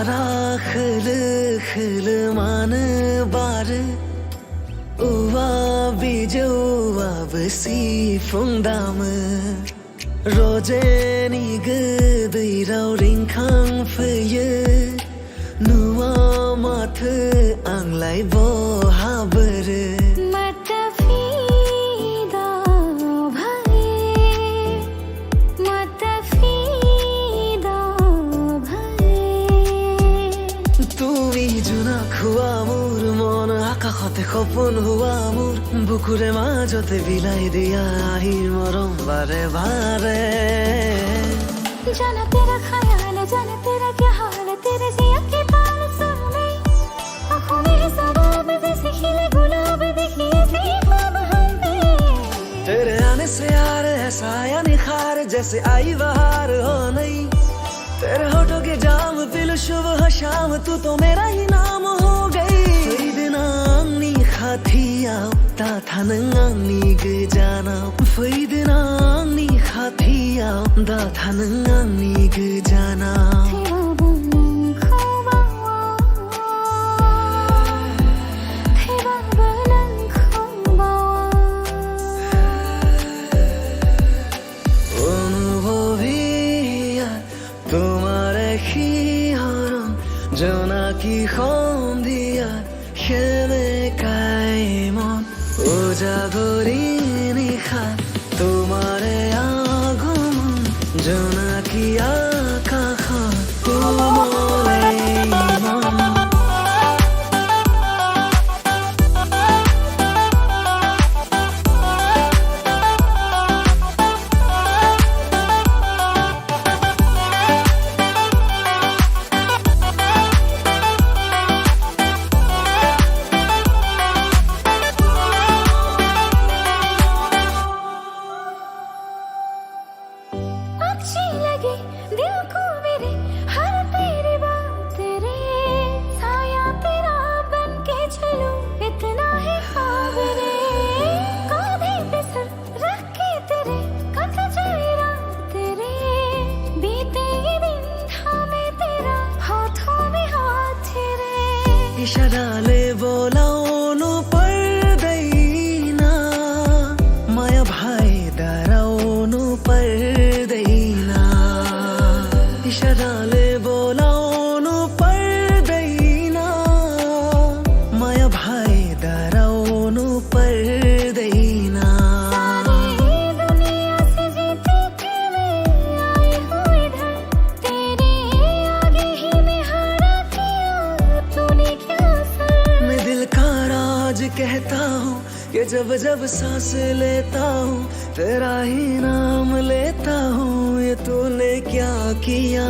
Arakhıl manı barı Uva bijuva besi fundamı Rojeni gıdı rauringkang fıyı Nuwa matı anglay bo habırı আকাশতে সপোন হোৱা মোৰ বুকুৰে মাজতে বিলাই দিয়া আহিৰ মৰম বাৰে বাৰে जाना तेरा ख्याल है जाने तेरा क्या हाल है तेरे जिया के बाल सुन में आँखों में है सवाब जैसे खिले गुलाब देखिए सी ख्वाब हम पे तेरे आने से यार ऐसा या निखार जैसे आई बहार हो नहीं तेरे होठों के जाम पिलो सुबह शाम तू तो मेरा ही नाम हो गई फैदनांगनी खाथियाव ता थानंगांगनी गजानाव फैदनांगनी खाथियाव दा थानंगांगनी गजानाव জোনাকি সন্ধিয়া খেলে কাইমন উজাগৰি নিশা তোমাৰে আগমন জোনাকি আকাশত কোমল মন अच्छी लगी दिल को मेरे हर तेरी बात तेरे साया तेरा बन के चलूं इतना है ख्वाब रे कांधे पे सर रख के तेरे कट जाए रात तेरे बीते ये दिन थामे तेरा हाथों में हाथ तेरे इशाराले बोलाउनु पर्दैन माया भाइ डराउनु पर्दैन इशाराले बोलाउनु पर्दैन माया भाइ डराउनु पर्दैन सारी दुनिया से जीते थे मैं आई हूँ इधर तेरे आगे ही मैं हारा किया तूने क्या असर मैं दिल का राज कहता हूँ कि जब जब सांस लेता हूँ तेरा ही नाम लेता हूँ ये तूने क्या किया